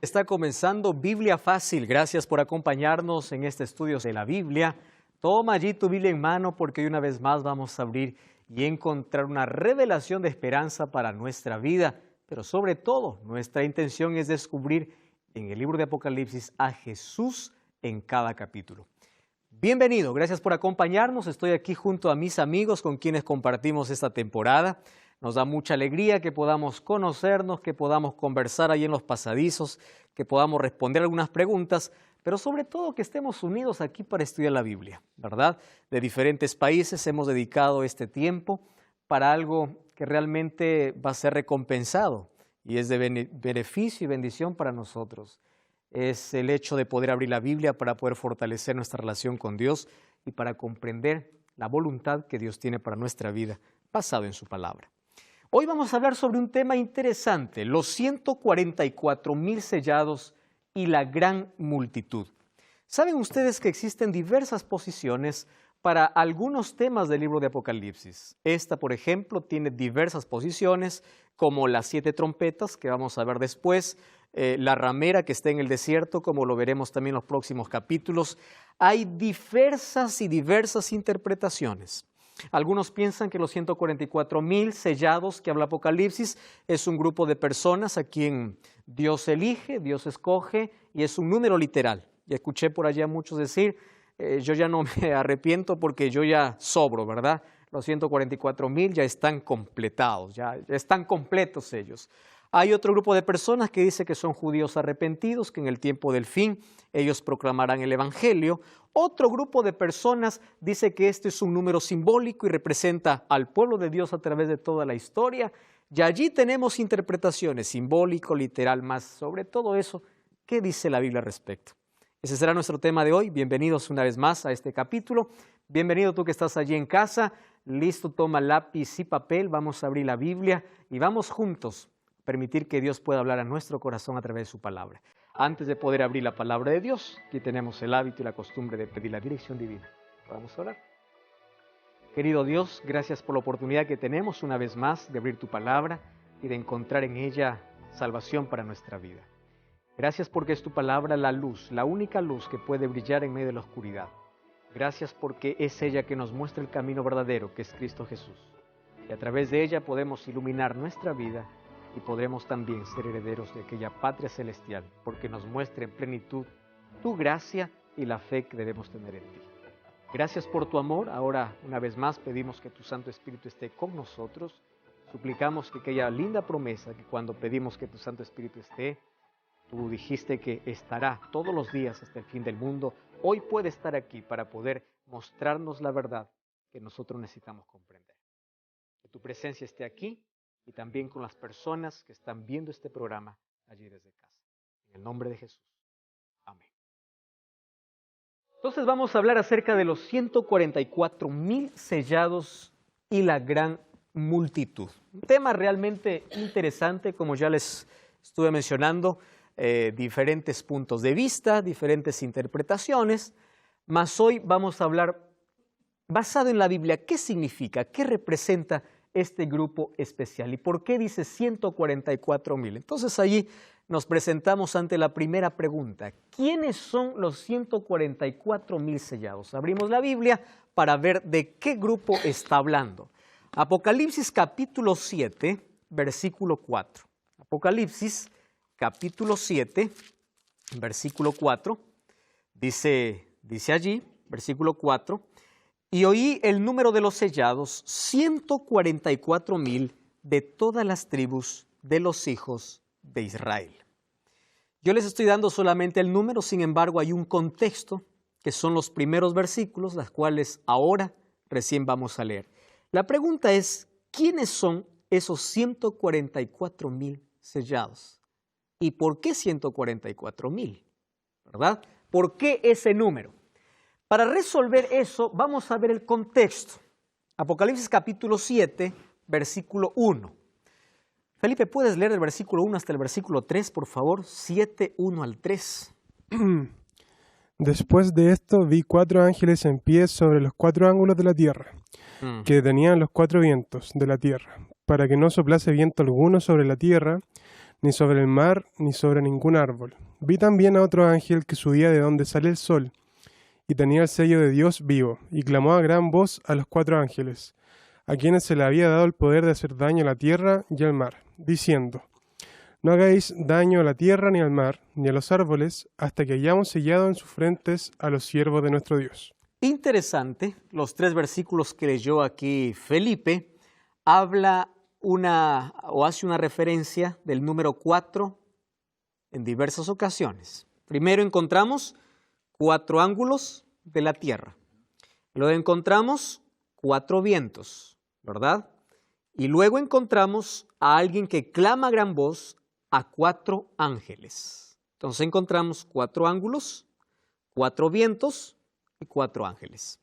Está comenzando Biblia Fácil. Gracias por acompañarnos en este estudio de la Biblia. Toma allí tu Biblia en mano porque hoy una vez más vamos a abrir y encontrar una revelación de esperanza para nuestra vida. Pero sobre todo, nuestra intención es descubrir en el libro de Apocalipsis a Jesús en cada capítulo. Bienvenido, gracias por acompañarnos. Estoy aquí junto a mis amigos con quienes compartimos esta temporada. Nos da mucha alegría que podamos conocernos, que podamos conversar ahí en los pasadizos, que podamos responder algunas preguntas, pero sobre todo que estemos unidos aquí para estudiar la Biblia, ¿verdad? De diferentes países hemos dedicado este tiempo para algo que realmente va a ser recompensado y es de beneficio y bendición para nosotros. Es el hecho de poder abrir la Biblia para poder fortalecer nuestra relación con Dios y para comprender la voluntad que Dios tiene para nuestra vida, basado en su palabra. Hoy vamos a hablar sobre un tema interesante, los 144,000 sellados y la gran multitud. ¿Saben ustedes que existen diversas posiciones para algunos temas del libro de Apocalipsis? Esta, por ejemplo, tiene diversas posiciones, como las 7 trompetas, que vamos a ver después, la ramera que está en el desierto, como lo veremos también en los próximos capítulos. Hay diversas interpretaciones. Algunos piensan que los 144,000 sellados que habla Apocalipsis es un grupo de personas a quien Dios elige, Dios escoge y es un número literal. Ya escuché por allá muchos decir, yo ya no me arrepiento porque yo ya sobro, ¿verdad? Los 144,000 ya están completados, ya están completos ellos. Hay otro grupo de personas que dice que son judíos arrepentidos, que en el tiempo del fin ellos proclamarán el Evangelio. Otro grupo de personas dice que este es un número simbólico y representa al pueblo de Dios a través de toda la historia. Y allí tenemos interpretaciones, simbólico, literal, más sobre todo eso. ¿Qué dice la Biblia al respecto? Ese será nuestro tema de hoy. Bienvenidos una vez más a este capítulo. Bienvenido tú que estás allí en casa. Listo, toma lápiz y papel. Vamos a abrir la Biblia y vamos juntos a permitir que Dios pueda hablar a nuestro corazón a través de su palabra. Antes de poder abrir la palabra de Dios, aquí tenemos el hábito y la costumbre de pedir la dirección divina. Vamos a orar. Querido Dios, gracias por la oportunidad que tenemos una vez más de abrir tu palabra y de encontrar en ella salvación para nuestra vida. Gracias porque es tu palabra la luz, la única luz que puede brillar en medio de la oscuridad. Gracias porque es ella que nos muestra el camino verdadero, que es Cristo Jesús. Y a través de ella podemos iluminar nuestra vida y podremos también ser herederos de aquella patria celestial, porque nos muestra en plenitud tu gracia y la fe que debemos tener en ti. Gracias por tu amor. Ahora, una vez más, pedimos que tu Santo Espíritu esté con nosotros. Suplicamos que aquella linda promesa que cuando pedimos que tu Santo Espíritu esté, tú dijiste que estará todos los días hasta el fin del mundo. Hoy puede estar aquí para poder mostrarnos la verdad que nosotros necesitamos comprender. Que tu presencia esté aquí y también con las personas que están viendo este programa allí desde casa. En el nombre de Jesús. Amén. Entonces vamos a hablar acerca de los 144,000 sellados y la gran multitud. Un tema realmente interesante, como ya les estuve mencionando, diferentes puntos de vista, diferentes interpretaciones, mas hoy vamos a hablar basado en la Biblia. ¿Qué significa? ¿Qué representa este grupo especial? ¿Y por qué dice 144,000? Entonces allí nos presentamos ante la primera pregunta. ¿Quiénes son los 144,000 sellados? Abrimos la Biblia para ver de qué grupo está hablando. Apocalipsis capítulo 7, versículo 4. Apocalipsis capítulo 7, versículo 4, dice allí, versículo 4, y oí el número de los sellados, 144,000 de todas las tribus de los hijos de Israel. Yo les estoy dando solamente el número, sin embargo hay un contexto que son los primeros versículos, las cuales ahora recién vamos a leer. La pregunta es, ¿quiénes son esos 144,000 sellados? ¿Y por qué 144,000? ¿Verdad? ¿Por qué ese número? Para resolver eso, vamos a ver el contexto. Apocalipsis capítulo 7, versículo 1. Felipe, ¿puedes leer el versículo 1 hasta el versículo 3, por favor? 7, 1 al 3. Después de esto vi 4 ángeles en pie sobre los 4 ángulos de la tierra, que tenían los 4 vientos de la tierra, para que no soplase viento alguno sobre la tierra, ni sobre el mar, ni sobre ningún árbol. Vi también a otro ángel que subía de donde sale el sol, y tenía el sello de Dios vivo, y clamó a gran voz a los 4 ángeles, a quienes se le había dado el poder de hacer daño a la tierra y al mar, diciendo: No hagáis daño a la tierra ni al mar, ni a los árboles, hasta que hayamos sellado en sus frentes a los siervos de nuestro Dios. Interesante, los 3 versículos que leyó aquí Felipe, habla hace una referencia del número 4 en diversas ocasiones. Primero encontramos 4 ángulos de la tierra. Luego encontramos 4 vientos, ¿verdad? Y luego encontramos a alguien que clama a gran voz a 4 ángeles. Entonces encontramos 4 ángulos, 4 vientos y 4 ángeles.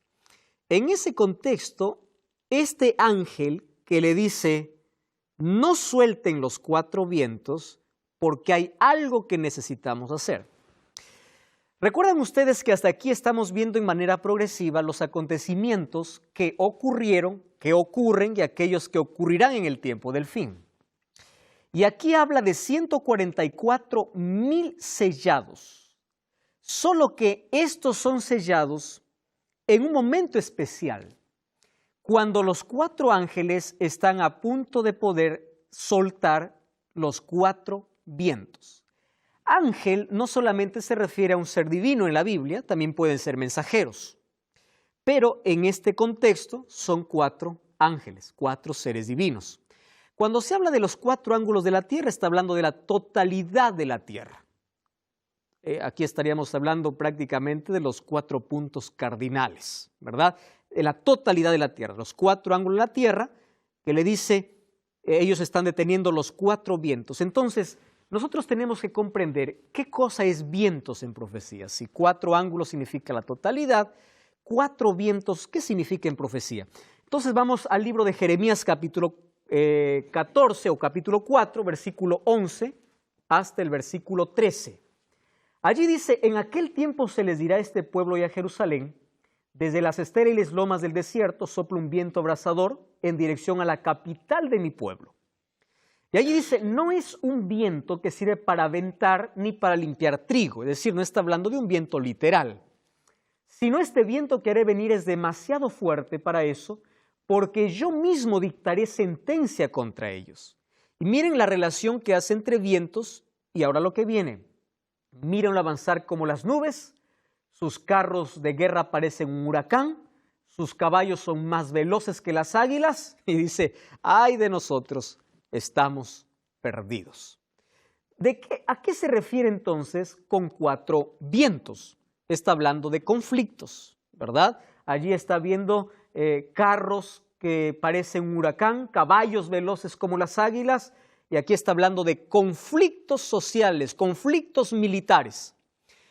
En ese contexto, este ángel que le dice: no suelten los 4 vientos porque hay algo que necesitamos hacer. Recuerdan ustedes que hasta aquí estamos viendo en manera progresiva los acontecimientos que ocurrieron, que ocurren y aquellos que ocurrirán en el tiempo del fin. Y aquí habla de 144,000 sellados. Solo que estos son sellados en un momento especial, cuando los 4 ángeles están a punto de poder soltar los 4 vientos. Ángel no solamente se refiere a un ser divino en la Biblia, también pueden ser mensajeros. Pero en este contexto son 4 ángeles, 4 seres divinos. Cuando se habla de los 4 ángulos de la tierra, está hablando de la totalidad de la tierra. Aquí estaríamos hablando prácticamente de los 4 puntos cardinales, ¿verdad? De la totalidad de la tierra, los 4 ángulos de la tierra, que le dice, ellos están deteniendo los 4 vientos. Entonces, nosotros tenemos que comprender qué cosa es vientos en profecía. Si 4 ángulos significa la totalidad, 4 vientos, ¿qué significa en profecía? Entonces vamos al libro de Jeremías capítulo 14 o capítulo 4, versículo 11 hasta el versículo 13. Allí dice: en aquel tiempo se les dirá a este pueblo y a Jerusalén: desde las estériles lomas del desierto sopla un viento abrasador en dirección a la capital de mi pueblo. Y allí dice: no es un viento que sirve para aventar ni para limpiar trigo, es decir, no está hablando de un viento literal, sino este viento que haré venir es demasiado fuerte para eso, porque yo mismo dictaré sentencia contra ellos. Y miren la relación que hace entre vientos y ahora lo que viene. Mírenlo avanzar como las nubes, sus carros de guerra parecen un huracán, sus caballos son más veloces que las águilas, y dice: ay de nosotros, estamos perdidos. ¿A qué se refiere entonces con 4 vientos? Está hablando de conflictos, ¿verdad? Allí está viendo carros que parecen un huracán, caballos veloces como las águilas, y aquí está hablando de conflictos sociales, conflictos militares.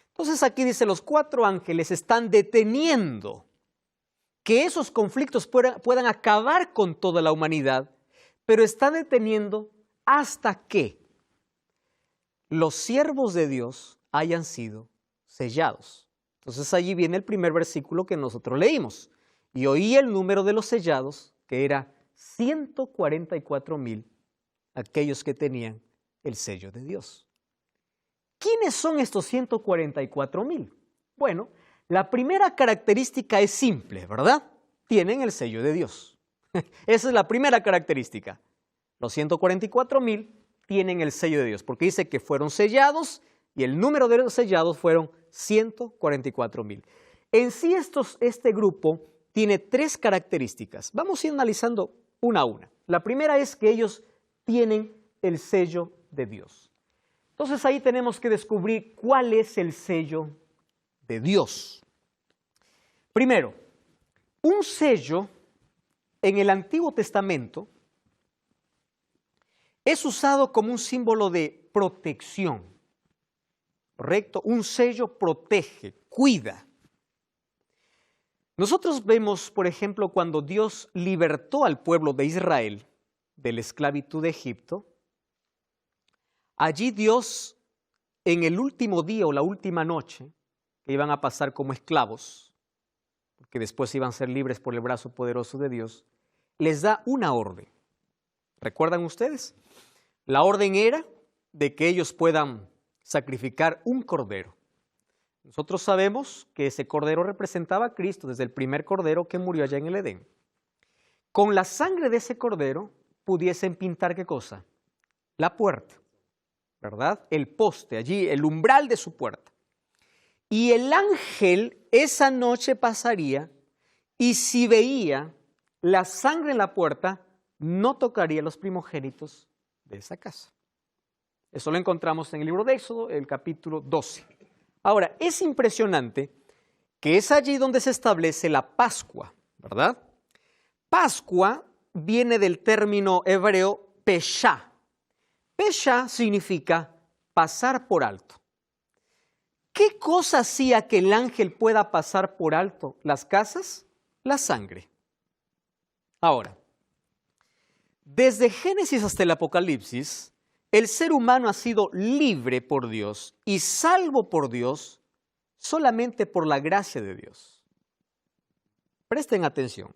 Entonces aquí dice: los 4 ángeles están deteniendo que esos conflictos puedan acabar con toda la humanidad, pero están deteniendo hasta que los siervos de Dios hayan sido sellados. Entonces allí viene el primer versículo que nosotros leímos. Y oí el número de los sellados, que era 144,000, aquellos que tenían el sello de Dios. ¿Quiénes son estos 144,000? Bueno, la primera característica es simple, ¿verdad? Tienen el sello de Dios. Esa es la primera característica. Los 144,000 tienen el sello de Dios, porque dice que fueron sellados y el número de los sellados fueron 144,000. En sí este grupo tiene 3 características. Vamos a ir analizando una a una. La primera es que ellos tienen el sello de Dios. Entonces ahí tenemos que descubrir cuál es el sello de Dios. Primero, un sello en el Antiguo Testamento es usado como un símbolo de protección, ¿correcto? Un sello protege, cuida. Nosotros vemos, por ejemplo, cuando Dios libertó al pueblo de Israel de la esclavitud de Egipto, allí Dios, en el último día o la última noche, que iban a pasar como esclavos, porque después iban a ser libres por el brazo poderoso de Dios, les da una orden. ¿Recuerdan ustedes? La orden era de que ellos puedan sacrificar un cordero. Nosotros sabemos que ese cordero representaba a Cristo desde el primer cordero que murió allá en el Edén. Con la sangre de ese cordero pudiesen pintar ¿qué cosa? La puerta, ¿verdad? El poste, allí, el umbral de su puerta. Y el ángel esa noche pasaría y si veía la sangre en la puerta, no tocaría los primogénitos de esa casa. Eso lo encontramos en el libro de Éxodo, el capítulo 12. Ahora, es impresionante que es allí donde se establece la Pascua, ¿verdad? Pascua viene del término hebreo Peshá. Peshá significa pasar por alto. ¿Qué cosa hacía que el ángel pueda pasar por alto las casas? La sangre. Ahora, desde Génesis hasta el Apocalipsis, el ser humano ha sido libre por Dios y salvo por Dios solamente por la gracia de Dios. Presten atención.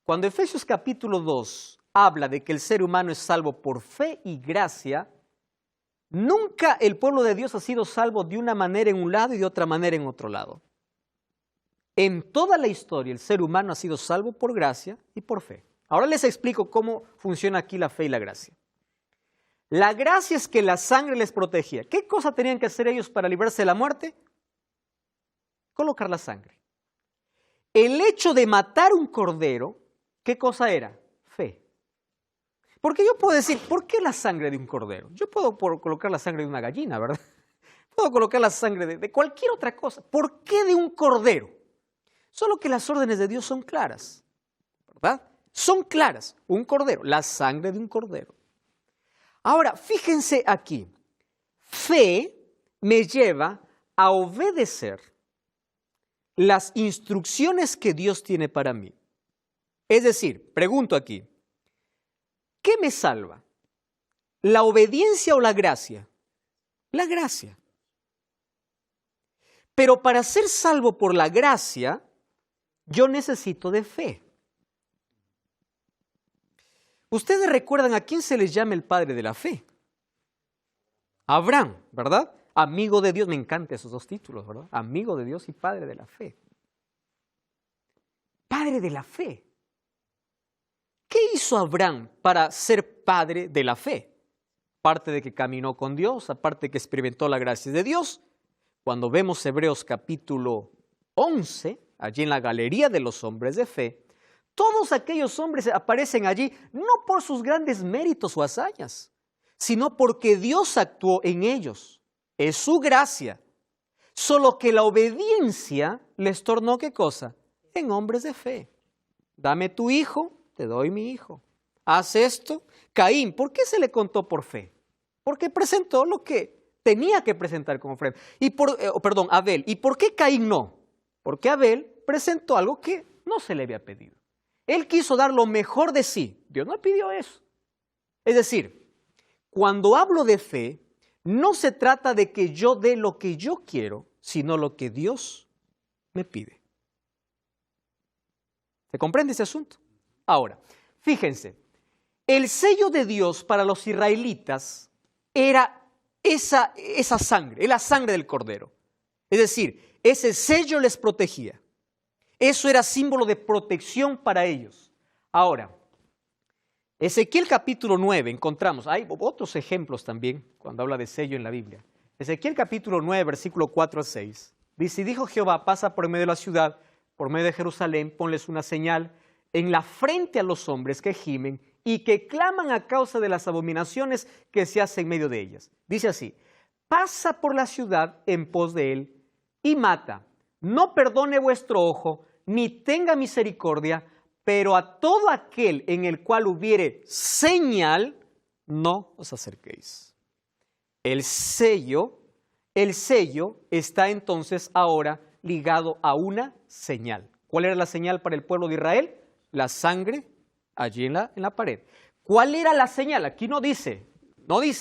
Cuando Efesios capítulo 2 habla de que el ser humano es salvo por fe y gracia, nunca el pueblo de Dios ha sido salvo de una manera en un lado y de otra manera en otro lado. En toda la historia el ser humano ha sido salvo por gracia y por fe. Ahora les explico cómo funciona aquí la fe y la gracia. La gracia es que la sangre les protegía. ¿Qué cosa tenían que hacer ellos para librarse de la muerte? Colocar la sangre. El hecho de matar un cordero, ¿qué cosa era? Fe. Porque yo puedo decir, ¿por qué la sangre de un cordero? Yo puedo colocar la sangre de una gallina, ¿verdad? Puedo colocar la sangre de cualquier otra cosa. ¿Por qué de un cordero? Solo que las órdenes de Dios son claras, ¿verdad? Son claras. Un cordero, la sangre de un cordero. Ahora, fíjense aquí. Fe me lleva a obedecer las instrucciones que Dios tiene para mí. Es decir, pregunto aquí, ¿qué me salva? ¿La obediencia o la gracia? La gracia. Pero para ser salvo por la gracia, yo necesito de fe. Ustedes recuerdan a quién se les llama el padre de la fe. Abraham, ¿verdad? Amigo de Dios, me encantan esos dos títulos, ¿verdad? Amigo de Dios y padre de la fe. Padre de la fe. ¿Qué hizo Abraham para ser padre de la fe? Aparte de que caminó con Dios, aparte de que experimentó la gracia de Dios. Cuando vemos Hebreos capítulo 11, allí en la galería de los hombres de fe, todos aquellos hombres aparecen allí no por sus grandes méritos o hazañas, sino porque Dios actuó en ellos. Es su gracia. Solo que la obediencia les tornó ¿qué cosa? En hombres de fe. Dame tu hijo, te doy mi hijo. Haz esto. Caín, ¿por qué se le contó por fe? Porque presentó lo que tenía que presentar como ofrenda. Abel. ¿Y por qué Caín no? Porque Abel presentó algo que no se le había pedido. Él quiso dar lo mejor de sí. Dios no pidió eso. Es decir, cuando hablo de fe, no se trata de que yo dé lo que yo quiero, sino lo que Dios me pide. ¿Se comprende ese asunto? Ahora, fíjense, el sello de Dios para los israelitas era esa sangre, es la sangre del cordero. Es decir, ese sello les protegía. Eso era símbolo de protección para ellos. Ahora, Ezequiel capítulo 9 encontramos, hay otros ejemplos también cuando habla de sello en la Biblia. Ezequiel capítulo 9, versículo 4 al 6. Dice, y dijo Jehová, pasa por medio de la ciudad, por medio de Jerusalén, ponles una señal en la frente a los hombres que gimen y que claman a causa de las abominaciones que se hacen en medio de ellas. Dice así, pasa por la ciudad en pos de él y mata. No perdone vuestro ojo, ni tenga misericordia, pero a todo aquel en el cual hubiere señal, no os acerquéis. El sello está entonces ahora ligado a una señal. ¿Cuál era la señal para el pueblo de Israel? La sangre allí en la pared. ¿Cuál era la señal? Aquí no dice,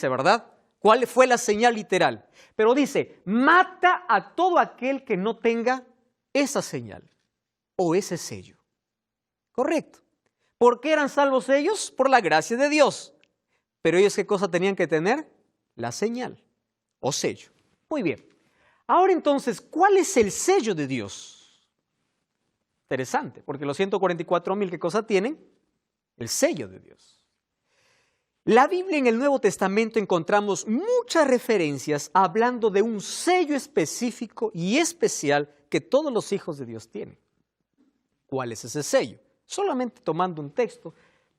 ¿verdad? ¿Cuál fue la señal literal? Pero dice, mata a todo aquel que no tenga esa señal o ese sello. Correcto. ¿Por qué eran salvos ellos? Por la gracia de Dios. Pero ellos, ¿qué cosa tenían que tener? la señal o sello. Muy bien. Ahora entonces, ¿cuál es el sello de Dios? Interesante, porque los 144,000, ¿qué cosa tienen? El sello de Dios. La Biblia en el Nuevo Testamento encontramos muchas referencias hablando de un sello específico y especial que todos los hijos de Dios tienen. ¿Cuál es ese sello? Solamente tomando un texto,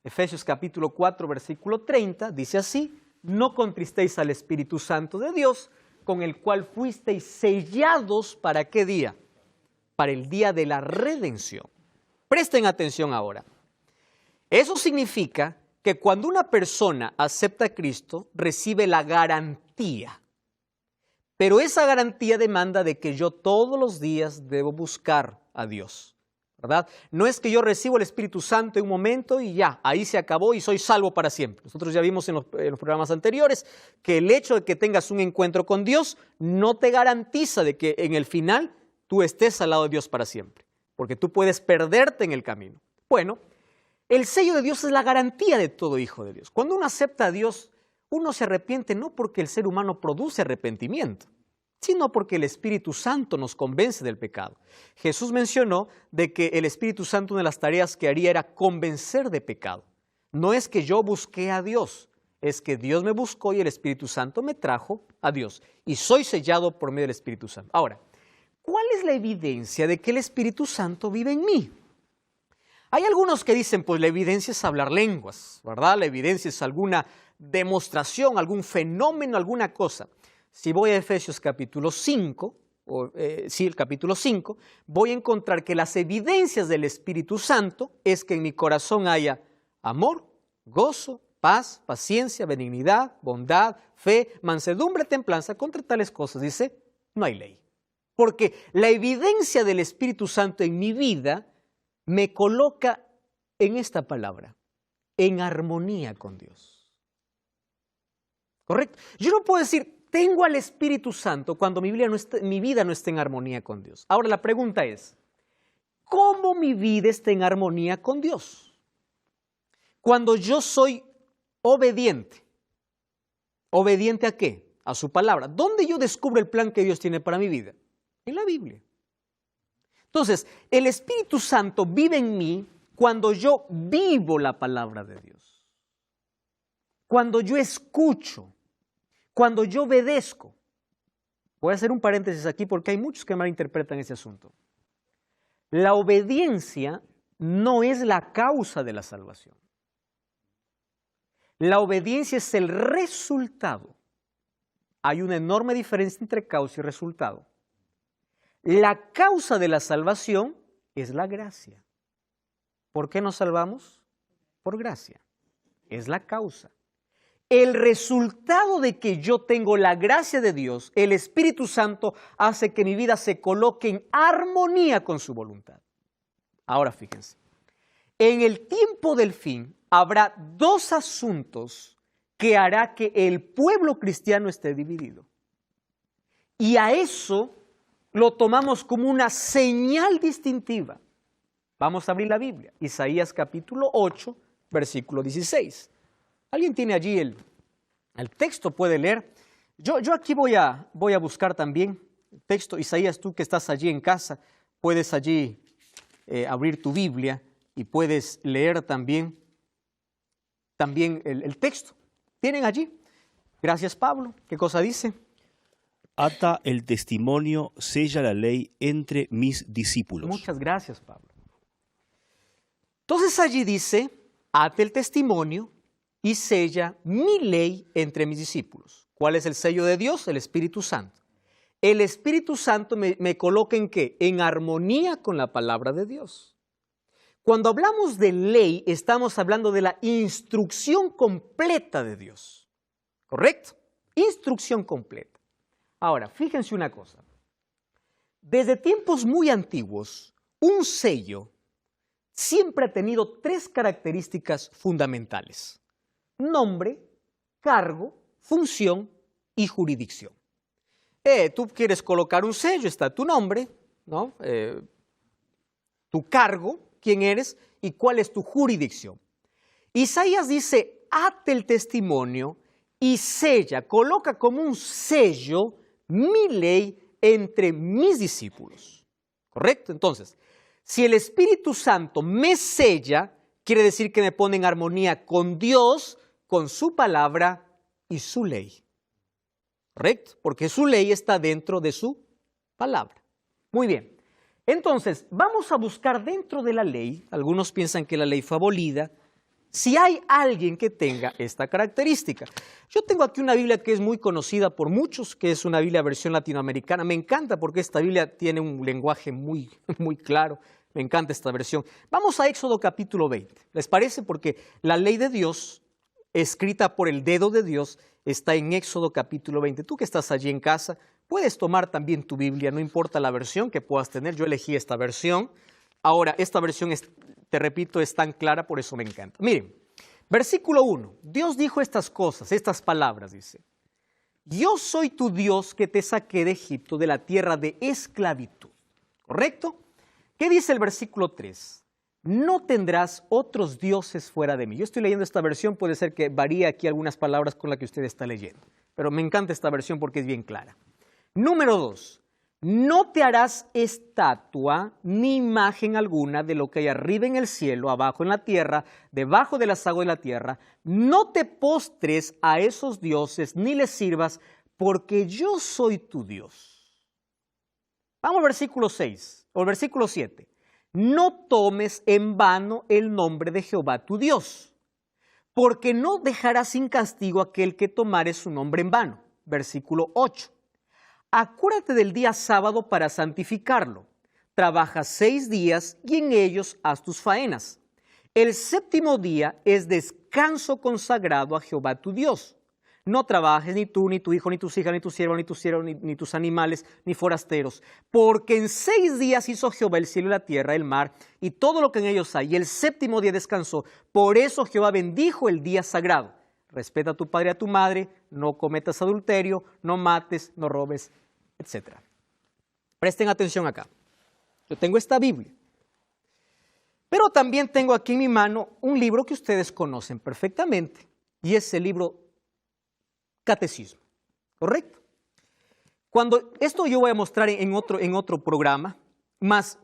Efesios capítulo 4, versículo 30, dice así: no contristéis al Espíritu Santo de Dios, con el cual fuisteis sellados, ¿para qué día? Para el día de la redención. Presten atención ahora. Eso significa que cuando una persona acepta a Cristo, recibe la garantía. Pero esa garantía demanda de que yo todos los días debo buscar a Dios, ¿verdad? No es que yo recibo el Espíritu Santo en un momento y ya, ahí se acabó y soy salvo para siempre. Nosotros ya vimos en los programas anteriores que el hecho de que tengas un encuentro con Dios no te garantiza de que en el final tú estés al lado de Dios para siempre, porque tú puedes perderte en el camino. Bueno, el sello de Dios es la garantía de todo hijo de Dios. Cuando uno acepta a Dios, uno se arrepiente no porque el ser humano produce arrepentimiento, sino porque el Espíritu Santo nos convence del pecado. Jesús mencionó de que el Espíritu Santo, una de las tareas que haría era convencer de pecado. No es que yo busqué a Dios, es que Dios me buscó y el Espíritu Santo me trajo a Dios. Y soy sellado por medio del Espíritu Santo. Ahora, ¿cuál es la evidencia de que el Espíritu Santo vive en mí? Hay algunos que dicen, pues la evidencia es hablar lenguas, ¿verdad? La evidencia es alguna demostración, algún fenómeno, alguna cosa. Si voy a Efesios capítulo 5, el capítulo 5, voy a encontrar que las evidencias del Espíritu Santo es que en mi corazón haya amor, gozo, paz, paciencia, benignidad, bondad, fe, mansedumbre, templanza. Contra tales cosas, dice, no hay ley. Porque la evidencia del Espíritu Santo en mi vida me coloca en esta palabra, en armonía con Dios. ¿Correcto? Yo no puedo decir, tengo al Espíritu Santo cuando mi vida no está en armonía con Dios. Ahora la pregunta es, ¿cómo mi vida está en armonía con Dios? Cuando yo soy obediente. ¿Obediente a qué? A su palabra. ¿Dónde yo descubro el plan que Dios tiene para mi vida? En la Biblia. Entonces, el Espíritu Santo vive en mí cuando yo vivo la palabra de Dios. Cuando yo escucho, cuando yo obedezco. Voy a hacer un paréntesis aquí porque hay muchos que malinterpretan ese asunto. La obediencia no es la causa de la salvación. La obediencia es el resultado. Hay una enorme diferencia entre causa y resultado. La causa de la salvación es la gracia. ¿Por qué nos salvamos? Por gracia. Es la causa. El resultado de que yo tengo la gracia de Dios, el Espíritu Santo, hace que mi vida se coloque en armonía con su voluntad. Ahora fíjense, en el tiempo del fin habrá dos asuntos que hará que el pueblo cristiano esté dividido. Y a eso lo tomamos como una señal distintiva. Vamos a abrir la Biblia. Isaías capítulo 8, versículo 16. ¿Alguien tiene allí el texto? ¿Puede leer? Yo aquí voy a buscar también el texto. Isaías, tú que estás allí en casa, puedes allí abrir tu Biblia y puedes leer también el texto. ¿Tienen allí? Gracias, Pablo. ¿Qué cosa dice? Ata el testimonio, sella la ley entre mis discípulos. Muchas gracias, Pablo. Entonces allí dice, ate el testimonio y sella mi ley entre mis discípulos. ¿Cuál es el sello de Dios? El Espíritu Santo. El Espíritu Santo me coloca ¿en qué? En armonía con la palabra de Dios. Cuando hablamos de ley, estamos hablando de la instrucción completa de Dios. ¿Correcto? Instrucción completa. Ahora, fíjense una cosa. Desde tiempos muy antiguos, un sello siempre ha tenido tres características fundamentales: nombre, cargo, función y jurisdicción. Tú quieres colocar un sello, está tu nombre, ¿no? Tu cargo, quién eres y cuál es tu jurisdicción. Isaías dice, ate el testimonio y sella, coloca como un sello mi ley entre mis discípulos. ¿Correcto? Entonces, si el Espíritu Santo me sella, quiere decir que me pone en armonía con Dios, con su palabra y su ley. ¿Correcto? Porque su ley está dentro de su palabra. Muy bien. Entonces, vamos a buscar dentro de la ley, algunos piensan que la ley fue abolida, si hay alguien que tenga esta característica. Yo tengo aquí una Biblia que es muy conocida por muchos, que es una Biblia versión latinoamericana. Me encanta porque esta Biblia tiene un lenguaje muy claro. Me encanta esta versión. Vamos a Éxodo capítulo 20. ¿Les parece? Porque la ley de Dios, escrita por el dedo de Dios, está en Éxodo capítulo 20. Tú que estás allí en casa, puedes tomar también tu Biblia, no importa la versión que puedas tener. Yo elegí esta versión. Ahora, esta versión, te repito, es tan clara, por eso me encanta. Miren, versículo 1. Dios dijo estas cosas, estas palabras, dice. Yo soy tu Dios que te saqué de Egipto, de la tierra de esclavitud. ¿Correcto? ¿Qué dice el versículo 3? No tendrás otros dioses fuera de mí. Yo estoy leyendo esta versión, puede ser que varíe aquí algunas palabras con las que usted está leyendo, pero me encanta esta versión porque es bien clara. Número 2. No te harás estatua ni imagen alguna de lo que hay arriba en el cielo, abajo en la tierra, debajo de las aguas de la tierra. No te postres a esos dioses ni les sirvas, porque yo soy tu Dios. Vamos al versículo 6 o al versículo 7. No tomes en vano el nombre de Jehová tu Dios, porque no dejará sin castigo aquel que tomare su nombre en vano. Versículo 8. Acuérdate del día sábado para santificarlo. Trabaja 6 días y en ellos haz tus faenas. El séptimo día es descanso consagrado a Jehová tu Dios. No trabajes ni tú, ni tu hijo, ni tus hijas, ni tus siervos, ni tus animales, ni forasteros. Porque en 6 días hizo Jehová el cielo y la tierra, el mar, y todo lo que en ellos hay. Y el séptimo día descansó. Por eso Jehová bendijo el día sagrado. Respeta a tu padre y a tu madre, no cometas adulterio, no mates, no robes, etc. Presten atención acá. Yo tengo esta Biblia. Pero también tengo aquí en mi mano un libro que ustedes conocen perfectamente. Y es el libro Catecismo. ¿Correcto? Esto yo voy a mostrar en otro programa. Más,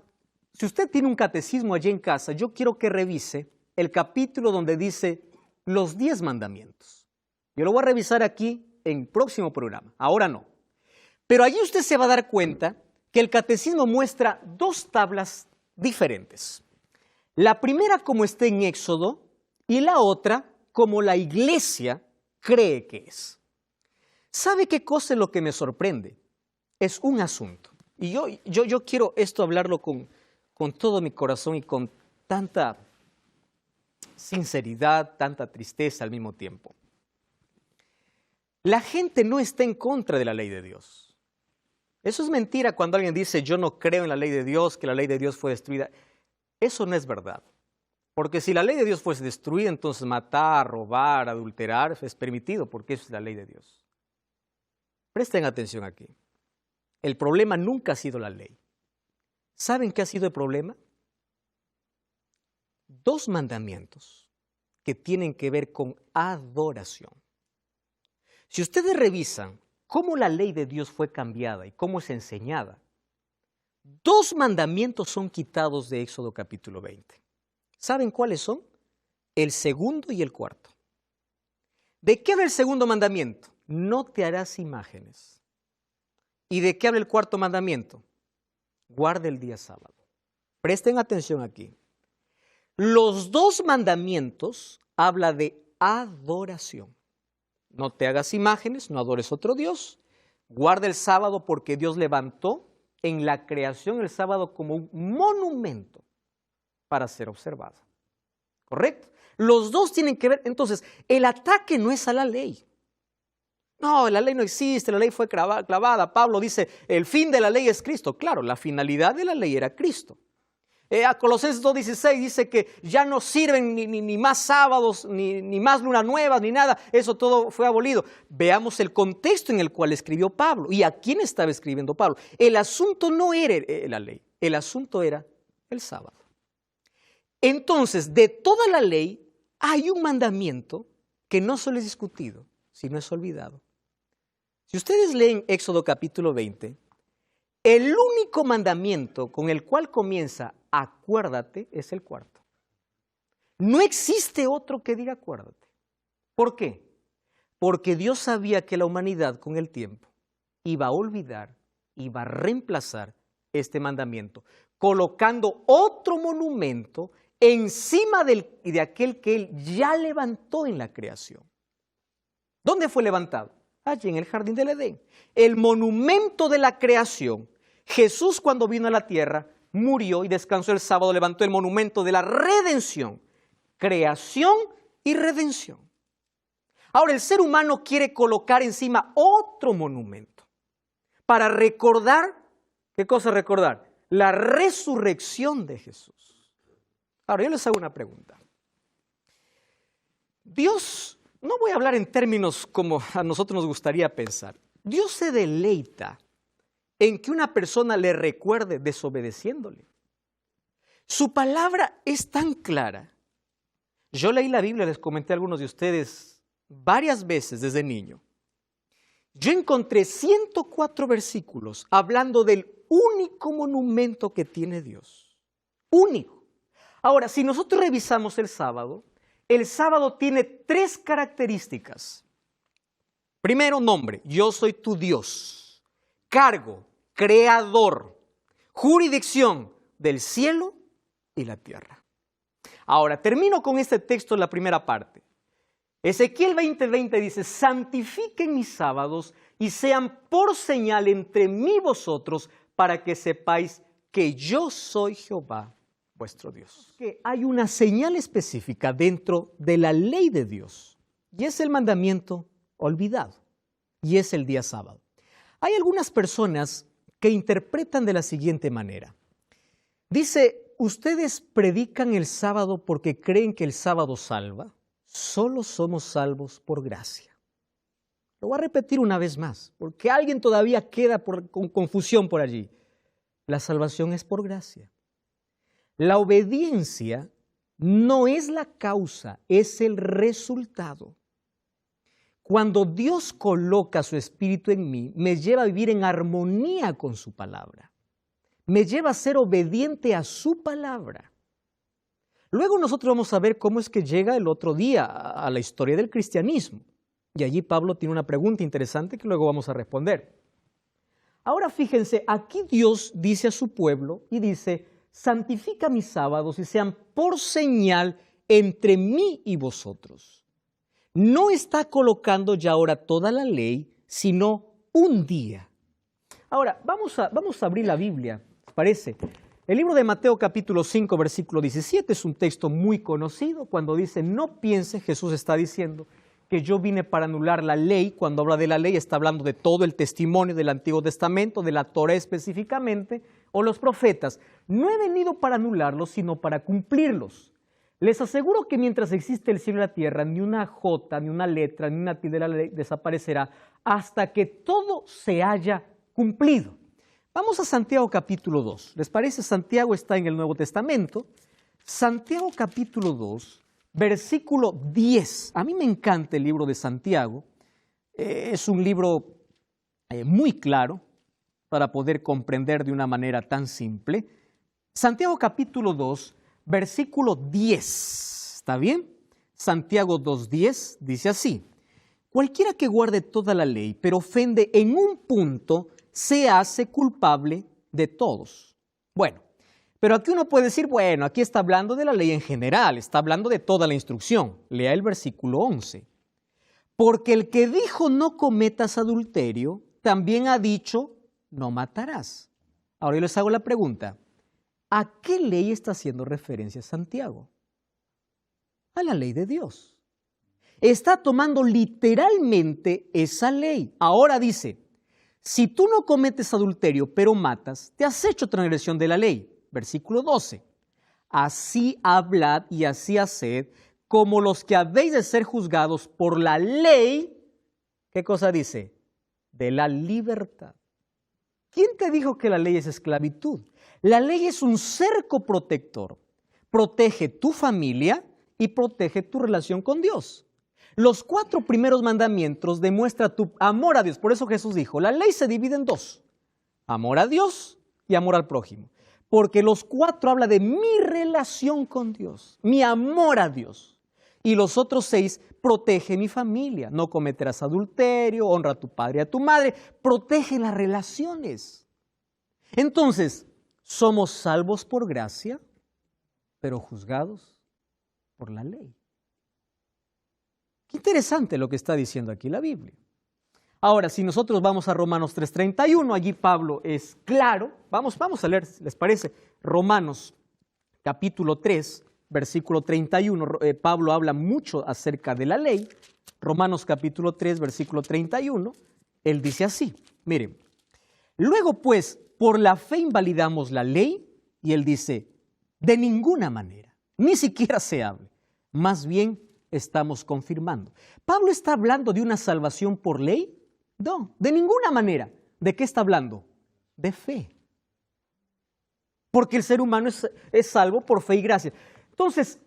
si usted tiene un catecismo allí en casa, yo quiero que revise el capítulo donde dice los 10 mandamientos. Yo lo voy a revisar aquí en el próximo programa. Ahora no. Pero allí usted se va a dar cuenta que el catecismo muestra 2 tablas diferentes. La primera como está en Éxodo y la otra como la iglesia cree que es. ¿Sabe qué cosa es lo que me sorprende? Es un asunto. Y yo quiero esto hablarlo con todo mi corazón y con tanta sinceridad, tanta tristeza al mismo tiempo. La gente no está en contra de la ley de Dios. Eso es mentira cuando alguien dice yo no creo en la ley de Dios, que la ley de Dios fue destruida. Eso no es verdad. Porque si la ley de Dios fuese destruida, entonces matar, robar, adulterar es permitido, porque eso es la ley de Dios. Presten atención aquí. El problema nunca ha sido la ley. ¿Saben qué ha sido el problema? 2 mandamientos que tienen que ver con adoración. Si ustedes revisan cómo la ley de Dios fue cambiada y cómo es enseñada, 2 mandamientos son quitados de Éxodo capítulo 20. ¿Saben cuáles son? El segundo y el cuarto. ¿De qué habla el segundo mandamiento? No te harás imágenes. ¿Y de qué habla el cuarto mandamiento? Guarda el día sábado. Presten atención aquí. Los 2 mandamientos hablan de adoración. No te hagas imágenes, no adores otro Dios. Guarda el sábado porque Dios levantó en la creación el sábado como un monumento para ser observado. ¿Correcto? Los 2 tienen que ver. Entonces, el ataque no es a la ley. No, la ley no existe, la ley fue clavada. Pablo dice, el fin de la ley es Cristo. Claro, la finalidad de la ley era Cristo. A Colosenses 2:16 dice que ya no sirven ni más sábados, ni más lunas nuevas, ni nada. Eso todo fue abolido. Veamos el contexto en el cual escribió Pablo. ¿Y a quién estaba escribiendo Pablo? El asunto no era la ley, el asunto era el sábado. Entonces, de toda la ley hay un mandamiento que no solo es discutido, si no es olvidado. Si ustedes leen Éxodo capítulo 20, el único mandamiento con el cual comienza acuérdate es el cuarto. No existe otro que diga acuérdate. ¿Por qué? Porque Dios sabía que la humanidad con el tiempo iba a olvidar, iba a reemplazar este mandamiento, colocando otro monumento encima de aquel que Él ya levantó en la creación. ¿Dónde fue levantado? Allí en el jardín del Edén. El monumento de la creación. Jesús, cuando vino a la tierra, murió y descansó el sábado, levantó el monumento de la redención. Creación y redención. Ahora el ser humano quiere colocar encima otro monumento para recordar, ¿qué cosa recordar? La resurrección de Jesús. Ahora yo les hago una pregunta. Dios, no voy a hablar en términos como a nosotros nos gustaría pensar. Dios se deleita en que una persona le recuerde desobedeciéndole. Su palabra es tan clara. Yo leí la Biblia, les comenté a algunos de ustedes varias veces desde niño. Yo encontré 104 versículos hablando del único monumento que tiene Dios. Único. Ahora, si nosotros revisamos el sábado tiene 3 características. Primero, nombre, yo soy tu Dios. Cargo, creador. Jurisdicción del cielo y la tierra. Ahora, termino con este texto en la primera parte. Ezequiel 20:20 dice, santifiquen mis sábados y sean por señal entre mí y vosotros para que sepáis que yo soy Jehová, vuestro Dios. Que hay una señal específica dentro de la ley de Dios y es el mandamiento olvidado y es el día sábado. Hay algunas personas que interpretan de la siguiente manera. Dice, ustedes predican el sábado porque creen que el sábado salva. Solo somos salvos por gracia. Lo voy a repetir una vez más, porque alguien todavía queda con confusión por allí. La salvación es por gracia. La obediencia no es la causa, es el resultado. Cuando Dios coloca su espíritu en mí, me lleva a vivir en armonía con su palabra. Me lleva a ser obediente a su palabra. Luego nosotros vamos a ver cómo es que llega el otro día a la historia del cristianismo. Y allí Pablo tiene una pregunta interesante que luego vamos a responder. Ahora fíjense, aquí Dios dice a su pueblo y dice, santifica mis sábados y sean por señal entre mí y vosotros. No está colocando ya ahora toda la ley, sino un día. Ahora, vamos a abrir la Biblia, ¿les parece? El libro de Mateo capítulo 5, versículo 17 es un texto muy conocido cuando dice, no piense, Jesús está diciendo, que yo vine para anular la ley. Cuando habla de la ley está hablando de todo el testimonio del Antiguo Testamento, de la Torá específicamente, o los profetas. No he venido para anularlos, sino para cumplirlos. Les aseguro que mientras existe el cielo y la tierra, ni una jota, ni una letra, ni una tilde de la ley desaparecerá hasta que todo se haya cumplido. Vamos a Santiago capítulo 2. ¿Les parece? Santiago está en el Nuevo Testamento. Santiago capítulo 2, versículo 10. A mí me encanta el libro de Santiago. Es un libro muy claro para poder comprender de una manera tan simple. Santiago capítulo 2, versículo 10. ¿Está bien? Santiago 2:10 dice así. Cualquiera que guarde toda la ley, pero ofende en un punto, se hace culpable de todos. Bueno, pero aquí uno puede decir, bueno, aquí está hablando de la ley en general, está hablando de toda la instrucción. Lea el versículo 11. Porque el que dijo no cometas adulterio, también ha dicho no matarás. Ahora yo les hago la pregunta, ¿a qué ley está haciendo referencia Santiago? A la ley de Dios. Está tomando literalmente esa ley. Ahora dice, si tú no cometes adulterio, pero matas, te has hecho transgresión de la ley. Versículo 12. Así hablad y así haced, como los que habéis de ser juzgados por la ley. ¿Qué cosa dice? De la libertad. ¿Quién te dijo que la ley es esclavitud? La ley es un cerco protector. Protege tu familia y protege tu relación con Dios. Los 4 primeros mandamientos demuestran tu amor a Dios. Por eso Jesús dijo, la ley se divide en 2. Amor a Dios y amor al prójimo. Porque los 4 habla de mi relación con Dios, mi amor a Dios. Y los otros 6, protege mi familia. No cometerás adulterio, honra a tu padre y a tu madre. Protege las relaciones. Entonces, somos salvos por gracia, pero juzgados por la ley. Qué interesante lo que está diciendo aquí la Biblia. Ahora, si nosotros vamos a Romanos 3:31, allí Pablo es claro. Vamos a leer, ¿les parece? Romanos capítulo 3, versículo 31. Pablo habla mucho acerca de la ley. Romanos capítulo 3, versículo 31. Él dice así, miren. Luego pues, por la fe invalidamos la ley. Y él dice, de ninguna manera, ni siquiera se hable. Más bien estamos confirmando. ¿Pablo está hablando de una salvación por ley? No, de ninguna manera. ¿De qué está hablando? De fe. Porque el ser humano es salvo por fe y gracia. Entonces,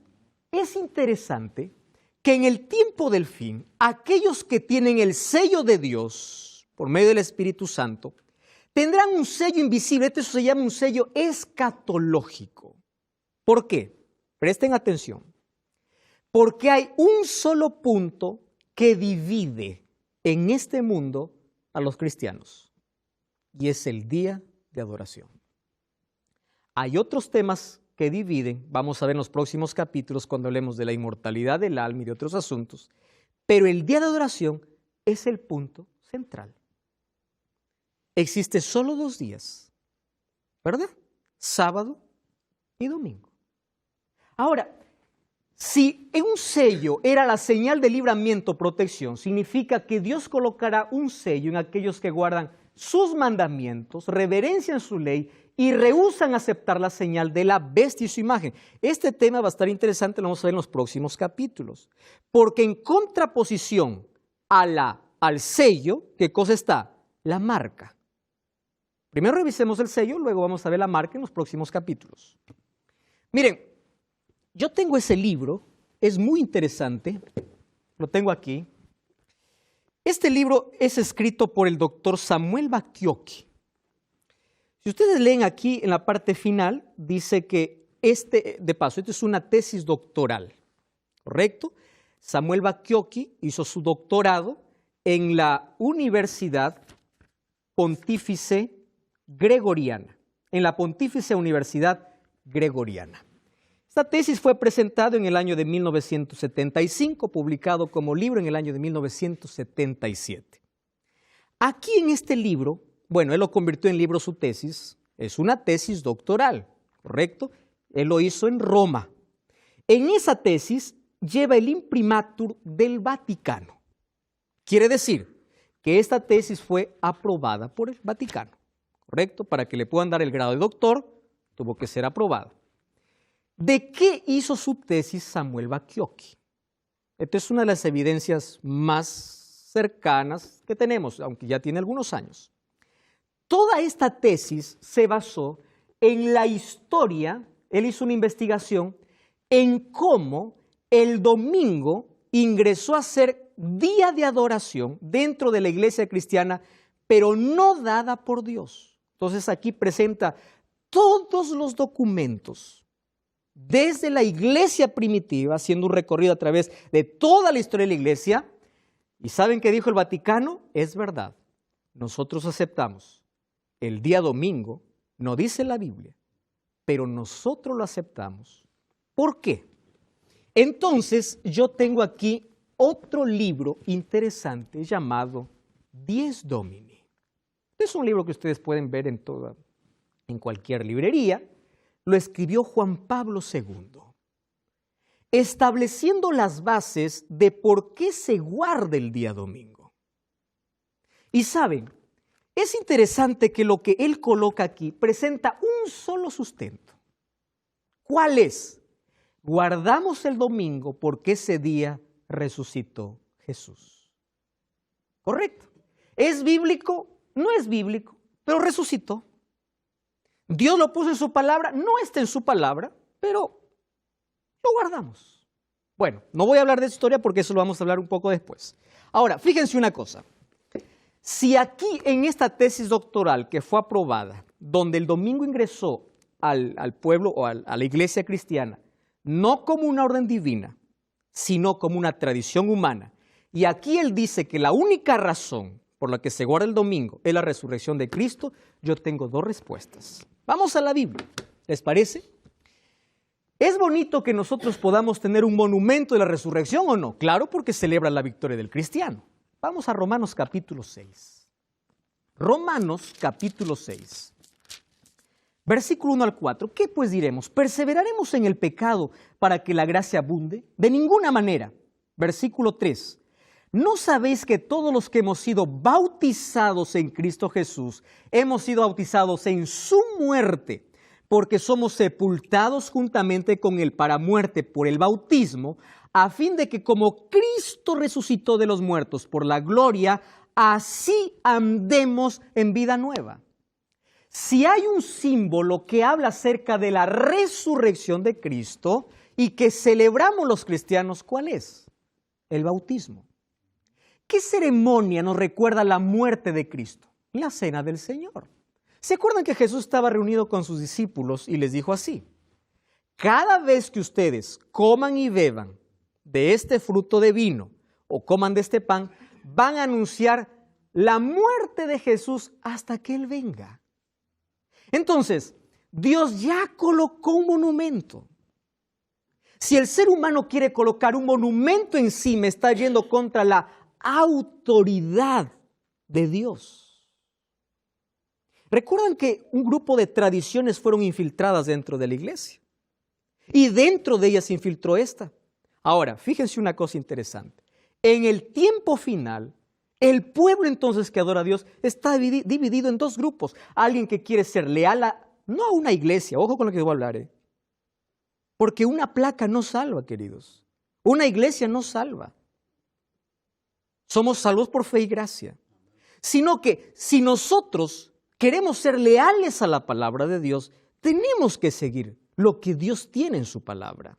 es interesante que en el tiempo del fin, aquellos que tienen el sello de Dios, por medio del Espíritu Santo, tendrán un sello invisible. Esto se llama un sello escatológico. ¿Por qué? Presten atención. Porque hay un solo punto que divide en este mundo a los cristianos, y es el día de adoración. Hay otros temas que dividen, vamos a ver en los próximos capítulos cuando hablemos de la inmortalidad del alma y de otros asuntos, pero el día de adoración es el punto central. Existe solo 2 días, ¿verdad? Sábado y domingo. Ahora, si un sello era la señal de libramiento, protección, significa que Dios colocará un sello en aquellos que guardan sus mandamientos, reverencian su ley y rehúsan aceptar la señal de la bestia y su imagen. Este tema va a estar interesante, lo vamos a ver en los próximos capítulos, porque en contraposición al sello, ¿qué cosa está? La marca. Primero revisemos el sello, luego vamos a ver la marca en los próximos capítulos. Miren, yo tengo ese libro, es muy interesante, lo tengo aquí. Este libro es escrito por el doctor Samuel Bacchiocchi. Si ustedes leen aquí en la parte final, dice que esto es una tesis doctoral, ¿correcto? Samuel Bacchiocchi hizo su doctorado en la Universidad Pontífice Gregoriana, en la Pontífice Universidad Gregoriana. Esta tesis fue presentada en el año de 1975, publicado como libro en el año de 1977. Aquí en este libro, bueno, él lo convirtió en libro su tesis, es una tesis doctoral, ¿correcto? Él lo hizo en Roma. En esa tesis lleva el imprimatur del Vaticano. Quiere decir que esta tesis fue aprobada por el Vaticano, ¿correcto? Para que le puedan dar el grado de doctor, tuvo que ser aprobada. ¿De qué hizo su tesis Samuel Bacchiocchi? Esta es una de las evidencias más cercanas que tenemos, aunque ya tiene algunos años. Toda esta tesis se basó en la historia, él hizo una investigación en cómo el domingo ingresó a ser día de adoración dentro de la iglesia cristiana, pero no dada por Dios. Entonces aquí presenta todos los documentos desde la iglesia primitiva, haciendo un recorrido a través de toda la historia de la iglesia. ¿Y saben qué dijo el Vaticano? Es verdad, nosotros aceptamos el día domingo, no dice la Biblia, pero nosotros lo aceptamos. ¿Por qué? Entonces yo tengo aquí otro libro interesante llamado Dies Domini. Es un libro que ustedes pueden ver en cualquier librería. Lo escribió Juan Pablo II, estableciendo las bases de por qué se guarda el día domingo. Y saben, es interesante que lo que él coloca aquí presenta un solo sustento. ¿Cuál es? Guardamos el domingo porque ese día resucitó Jesús. ¿Correcto? ¿Es bíblico? No es bíblico, pero resucitó. Dios lo puso en su palabra, no está en su palabra, pero lo guardamos. Bueno, no voy a hablar de esa historia porque eso lo vamos a hablar un poco después. Ahora, fíjense una cosa. Si aquí en esta tesis doctoral que fue aprobada, donde el domingo ingresó al pueblo o a la iglesia cristiana, no como una orden divina, sino como una tradición humana, y aquí él dice que la única razón por la que se guarda el domingo es la resurrección de Cristo, yo tengo dos respuestas. Vamos a la Biblia, ¿les parece? ¿Es bonito que nosotros podamos tener un monumento de la resurrección o no? Claro, porque celebra la victoria del cristiano. Vamos a Romanos capítulo 6. Romanos capítulo 6. Versículo 1 al 4. ¿Qué pues diremos? ¿Perseveraremos en el pecado para que la gracia abunde? De ninguna manera. Versículo 3. ¿No sabéis que todos los que hemos sido bautizados en Cristo Jesús, hemos sido bautizados en su muerte? Porque somos sepultados juntamente con Él para muerte por el bautismo, a fin de que como Cristo resucitó de los muertos por la gloria, así andemos en vida nueva. Si hay un símbolo que habla acerca de la resurrección de Cristo y que celebramos los cristianos, ¿cuál es? El bautismo. ¿Qué ceremonia nos recuerda la muerte de Cristo? La cena del Señor. ¿Se acuerdan que Jesús estaba reunido con sus discípulos y les dijo así? Cada vez que ustedes coman y beban de este fruto de vino o coman de este pan, van a anunciar la muerte de Jesús hasta que Él venga. Entonces, Dios ya colocó un monumento. Si el ser humano quiere colocar un monumento encima, está yendo contra la autoridad de Dios. Recuerdan que un grupo de tradiciones fueron infiltradas dentro de la iglesia. Y dentro de ellas se infiltró esta. Ahora, fíjense una cosa interesante. En el tiempo final, el pueblo entonces que adora a Dios está dividido en dos grupos. Alguien que quiere ser leal no a una iglesia, ojo con lo que voy a hablar, porque una placa no salva, queridos. Una iglesia no salva. Somos salvos por fe y gracia. Sino que si nosotros queremos ser leales a la palabra de Dios, tenemos que seguir lo que Dios tiene en su palabra.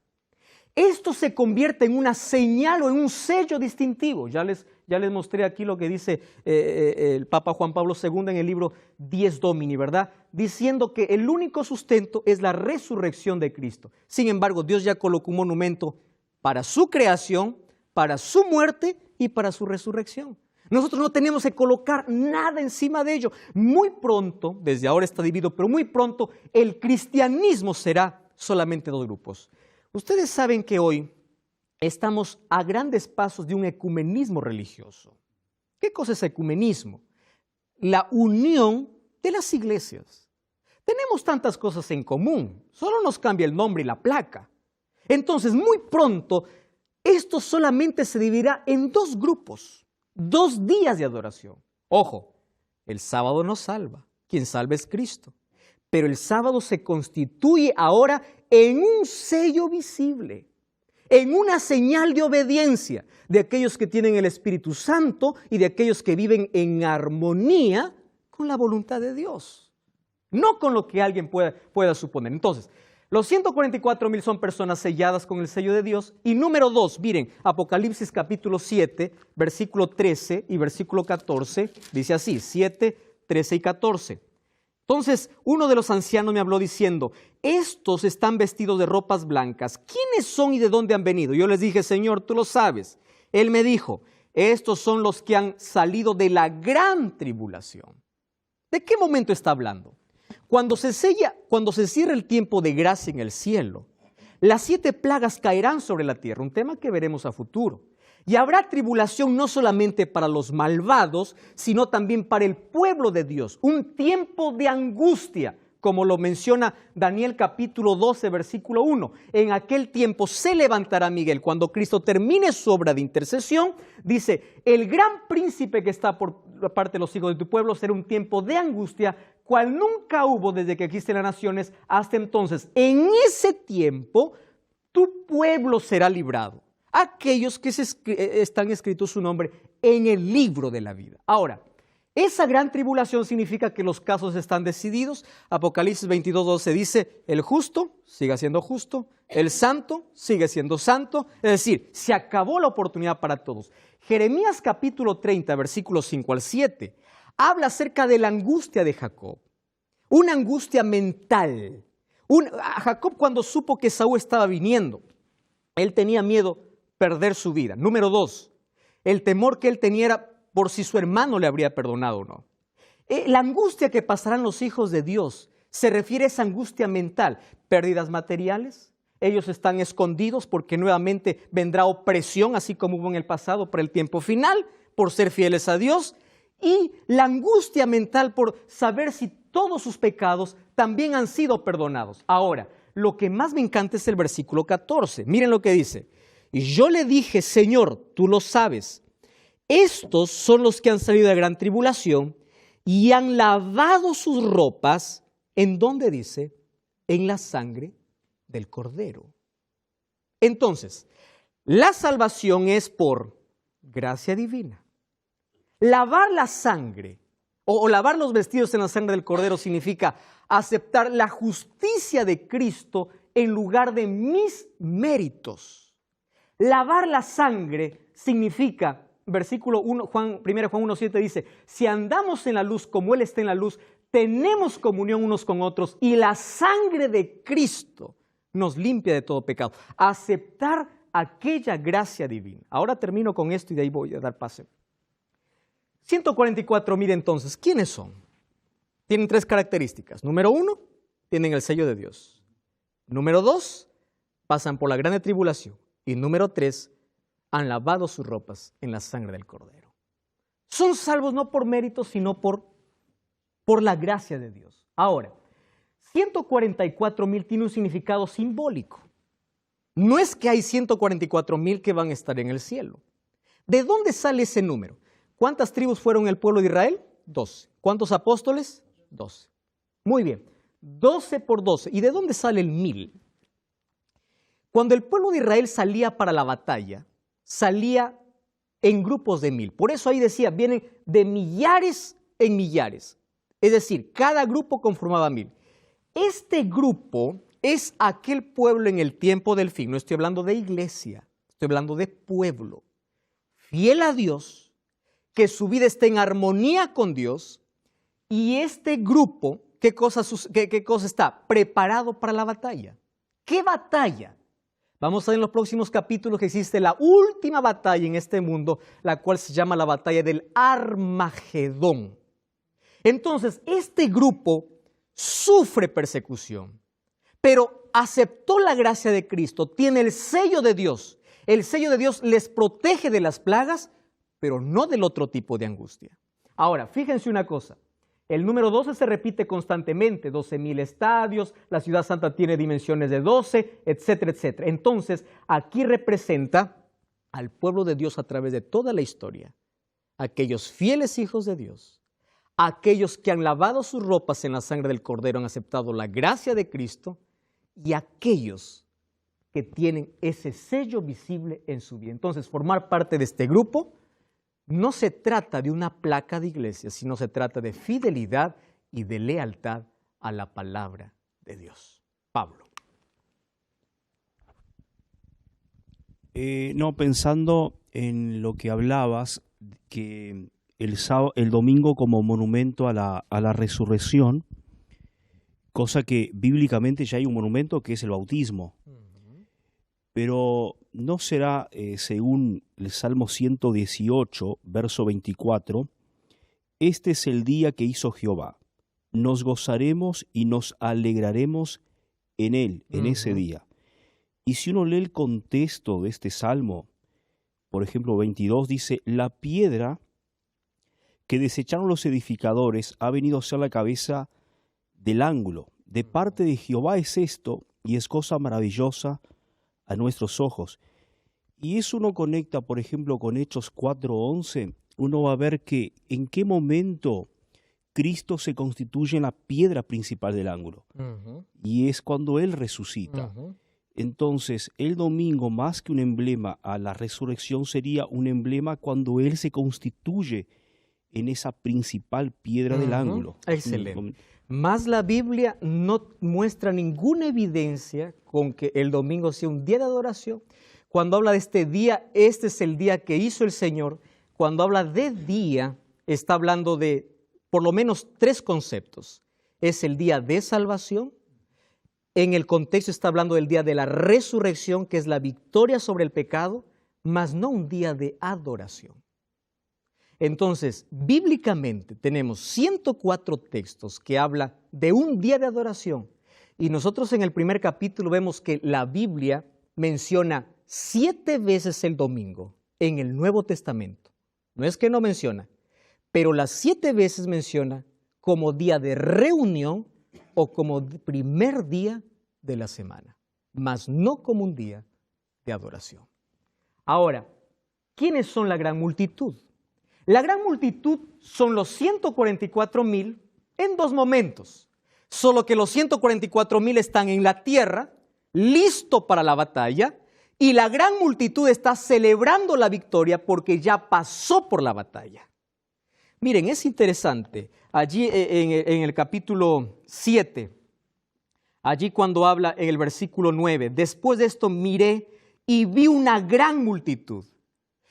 Esto se convierte en una señal o en un sello distintivo. Ya les mostré aquí lo que dice el Papa Juan Pablo II en el libro Dies Domini, ¿verdad? Diciendo que el único sustento es la resurrección de Cristo. Sin embargo, Dios ya colocó un monumento para su creación, para su muerte y para su resurrección. Nosotros no tenemos que colocar nada encima de ello. Muy pronto, desde ahora está dividido, pero muy pronto el cristianismo será solamente dos grupos. Ustedes saben que hoy estamos a grandes pasos de un ecumenismo religioso. ¿Qué cosa es ecumenismo? La unión de las iglesias. Tenemos tantas cosas en común, solo nos cambia el nombre y la placa. Entonces, muy pronto, esto solamente se dividirá en dos grupos, 2 días de adoración. Ojo, el sábado no salva, quien salva es Cristo. Pero el sábado se constituye ahora en un sello visible, en una señal de obediencia de aquellos que tienen el Espíritu Santo y de aquellos que viven en armonía con la voluntad de Dios, no con lo que alguien pueda suponer. Entonces, los 144,000 son personas selladas con el sello de Dios. Y número 2, miren, Apocalipsis capítulo 7, versículo 13 y versículo 14, dice así, 7, 13 y 14. Entonces, uno de los ancianos me habló diciendo, estos están vestidos de ropas blancas. ¿Quiénes son y de dónde han venido? Yo les dije, Señor, tú lo sabes. Él me dijo, estos son los que han salido de la gran tribulación. ¿De qué momento está hablando? Cuando se cierra el tiempo de gracia en el cielo, las 7 plagas caerán sobre la tierra, un tema que veremos a futuro. Y habrá tribulación no solamente para los malvados, sino también para el pueblo de Dios. Un tiempo de angustia, como lo menciona Daniel capítulo 12, versículo 1. En aquel tiempo se levantará Miguel. Cuando Cristo termine su obra de intercesión, dice, el gran príncipe que está por parte de los hijos de tu pueblo será un tiempo de angustia, cual nunca hubo desde que existen las naciones hasta entonces. En ese tiempo, tu pueblo será librado. Aquellos que están escritos su nombre en el libro de la vida. Ahora, Esa gran tribulación significa que los casos están decididos. Apocalipsis 22:12 dice, el justo sigue siendo justo, el santo sigue siendo santo. Es decir, se acabó la oportunidad para todos. Jeremías capítulo 30, versículos 5 al 7, habla acerca de la angustia de Jacob. Una angustia mental. Jacob, cuando supo que Esaú estaba viniendo, él tenía miedo perder su vida. Número 2, el temor que él tenía era por si su hermano le habría perdonado o no. La angustia que pasarán los hijos de Dios se refiere a esa angustia mental. Pérdidas materiales, ellos están escondidos porque nuevamente vendrá opresión, así como hubo en el pasado por el tiempo final, por ser fieles a Dios. Y la angustia mental por saber si todos sus pecados también han sido perdonados. Ahora, lo que más me encanta es el versículo 14. Miren lo que dice. Y yo le dije, Señor, tú lo sabes. Estos son los que han salido de gran tribulación y han lavado sus ropas, ¿en dónde dice? En la sangre del Cordero. Entonces, la salvación es por gracia divina. Lavar la sangre o lavar los vestidos en la sangre del Cordero significa aceptar la justicia de Cristo en lugar de mis méritos. Lavar la sangre significa, versículo 1 Juan 1:7 dice, si andamos en la luz como Él está en la luz, tenemos comunión unos con otros y la sangre de Cristo nos limpia de todo pecado. Aceptar aquella gracia divina. Ahora termino con esto y de ahí voy a dar pase. 144,000 entonces, ¿quiénes son? Tienen 3 características. Número 1, tienen el sello de Dios. Número 2, pasan por la grande tribulación. Y número 3, han lavado sus ropas en la sangre del Cordero. Son salvos no por méritos, sino por la gracia de Dios. Ahora, 144,000 tiene un significado simbólico. No es que hay 144,000 que van a estar en el cielo. ¿De dónde sale ese número? ¿Cuántas tribus fueron el pueblo de Israel? 12. ¿Cuántos apóstoles? 12. Muy bien, 12 por 12. ¿Y de dónde sale el 1000? Cuando el pueblo de Israel salía para la batalla, salía en grupos de 1000. Por eso ahí decía, vienen de millares en millares. Es decir, cada grupo conformaba 1000. Este grupo es aquel pueblo en el tiempo del fin. No estoy hablando de iglesia, estoy hablando de pueblo. Fiel a Dios, que su vida esté en armonía con Dios. Y este grupo, ¿qué cosa está? Preparado para la batalla. ¿Qué batalla? Vamos a ver en los próximos capítulos que existe la última batalla en este mundo, la cual se llama la batalla del Armagedón. Entonces, este grupo sufre persecución, pero aceptó la gracia de Cristo, tiene el sello de Dios. El sello de Dios les protege de las plagas, pero no del otro tipo de angustia. Ahora, fíjense una cosa. El número 12 se repite constantemente, 12,000 estadios, la ciudad santa tiene dimensiones de 12, etcétera, etcétera. Entonces, aquí representa al pueblo de Dios a través de toda la historia. Aquellos fieles hijos de Dios, aquellos que han lavado sus ropas en la sangre del Cordero, han aceptado la gracia de Cristo, y aquellos que tienen ese sello visible en su vida. Entonces, formar parte de este grupo no se trata de una placa de iglesia, sino se trata de fidelidad y de lealtad a la palabra de Dios. Pablo. No, pensando en lo que hablabas, que el domingo como monumento a la resurrección, cosa que bíblicamente ya hay un monumento que es el bautismo. Pero no será, según el Salmo 118, verso 24, este es el día que hizo Jehová. Nos gozaremos y nos alegraremos en él, en ese día. Y si uno lee el contexto de este Salmo, por ejemplo 22, dice, la piedra que desecharon los edificadores ha venido a ser la cabeza del ángulo. De parte de Jehová es esto, y es cosa maravillosa a nuestros ojos. Y eso uno conecta, por ejemplo, con Hechos 4:11, uno va a ver que en qué momento Cristo se constituye en la piedra principal del ángulo. Y es cuando Él resucita. Entonces, el domingo, más que un emblema a la resurrección, sería un emblema cuando Él se constituye en esa principal piedra del ángulo. Excelente. Más la Biblia no muestra ninguna evidencia con que el domingo sea un día de adoración. Cuando habla de este día, este es el día que hizo el Señor. Cuando habla de día, está hablando de por lo menos 3 conceptos. Es el día de salvación. En el contexto está hablando del día de la resurrección, que es la victoria sobre el pecado, mas no un día de adoración. Entonces, bíblicamente tenemos 104 textos que hablan de un día de adoración. Y nosotros en el primer capítulo vemos que la Biblia menciona 7 veces el domingo en el Nuevo Testamento. No es que no menciona, pero las 7 veces menciona como día de reunión o como primer día de la semana, mas no como un día de adoración. Ahora, ¿quiénes son la gran multitud? La gran multitud son los 144,000 en 2 momentos, solo que los 144,000 están en la tierra, listo para la batalla, y la gran multitud está celebrando la victoria porque ya pasó por la batalla. Miren, es interesante, allí en el capítulo 7, allí cuando habla en el versículo 9, después de esto miré y vi una gran multitud.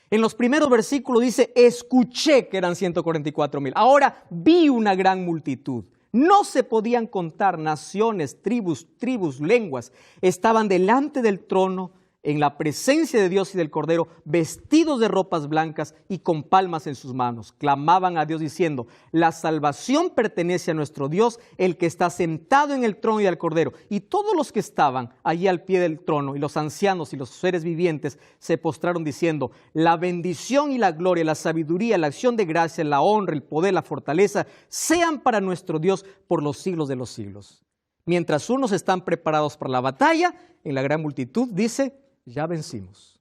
En los primeros versículos dice, escuché que eran 144,000. Ahora vi una gran multitud. No se podían contar naciones, tribus, lenguas. Estaban delante del trono, en la presencia de Dios y del Cordero, vestidos de ropas blancas y con palmas en sus manos. Clamaban a Dios diciendo, la salvación pertenece a nuestro Dios, el que está sentado en el trono y al Cordero. Y todos los que estaban allí al pie del trono, y los ancianos y los seres vivientes, se postraron diciendo, la bendición y la gloria, la sabiduría, la acción de gracia, la honra, el poder, la fortaleza, sean para nuestro Dios por los siglos de los siglos. Mientras unos están preparados para la batalla, en la gran multitud dice, ya vencimos.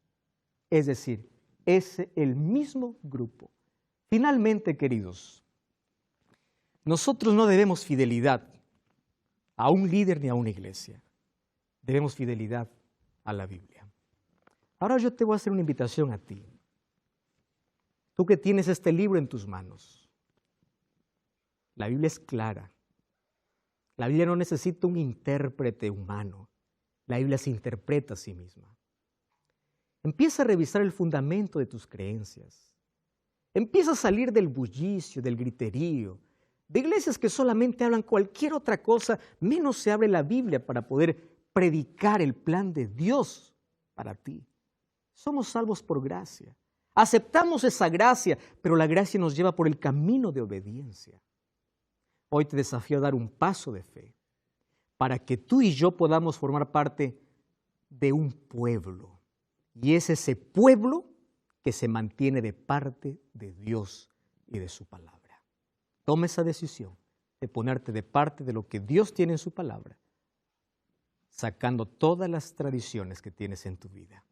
Es decir, es el mismo grupo. Finalmente, queridos, nosotros no debemos fidelidad a un líder ni a una iglesia. Debemos fidelidad a la Biblia. Ahora yo te voy a hacer una invitación a ti. Tú que tienes este libro en tus manos. La Biblia es clara. La Biblia no necesita un intérprete humano. La Biblia se interpreta a sí misma. Empieza a revisar el fundamento de tus creencias. Empieza a salir del bullicio, del griterío, de iglesias que solamente hablan cualquier otra cosa, menos se abre la Biblia para poder predicar el plan de Dios para ti. Somos salvos por gracia. Aceptamos esa gracia, pero la gracia nos lleva por el camino de obediencia. Hoy te desafío a dar un paso de fe para que tú y yo podamos formar parte de un pueblo. Y es ese pueblo que se mantiene de parte de Dios y de su palabra. Toma esa decisión de ponerte de parte de lo que Dios tiene en su palabra, sacando todas las tradiciones que tienes en tu vida.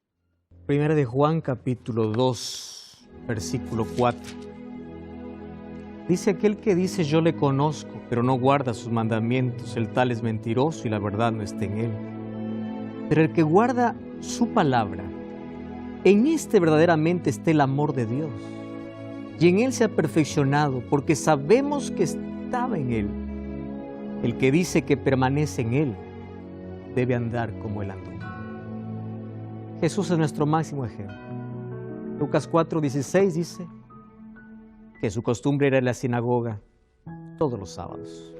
Primera de Juan, capítulo 2, versículo 4. Dice aquel que dice yo le conozco, pero no guarda sus mandamientos, el tal es mentiroso y la verdad no está en él. Pero el que guarda su palabra, en este verdaderamente está el amor de Dios. Y en él se ha perfeccionado, porque sabemos que estaba en él. El que dice que permanece en él, debe andar como él andó. Jesús es nuestro máximo ejemplo. Lucas 4:16 dice que su costumbre era ir a la sinagoga todos los sábados.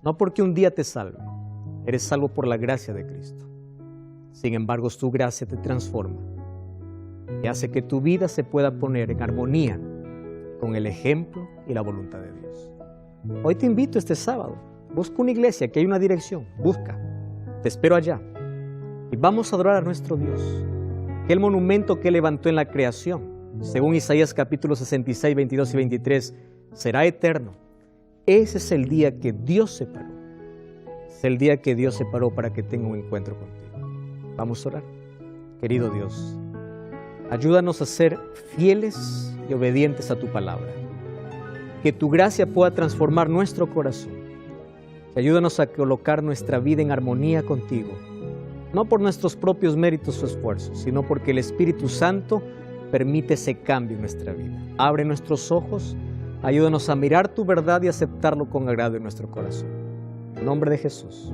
No porque un día te salve, eres salvo por la gracia de Cristo. Sin embargo, tu gracia te transforma y hace que tu vida se pueda poner en armonía con el ejemplo y la voluntad de Dios. Hoy te invito este sábado, busca una iglesia, que hay una dirección, busca, te espero allá y vamos a adorar a nuestro Dios, que el monumento que levantó en la creación, según Isaías capítulo 66, 22 y 23, será eterno. Ese es el día que Dios separó, es el día que Dios separó para que tenga un encuentro contigo. Vamos a orar. Querido Dios, ayúdanos a ser fieles y obedientes a tu palabra. Que tu gracia pueda transformar nuestro corazón. Y ayúdanos a colocar nuestra vida en armonía contigo. No por nuestros propios méritos o esfuerzos, sino porque el Espíritu Santo permite ese cambio en nuestra vida. Abre nuestros ojos Ayúdanos a mirar tu verdad y aceptarlo con agrado en nuestro corazón. En nombre de Jesús.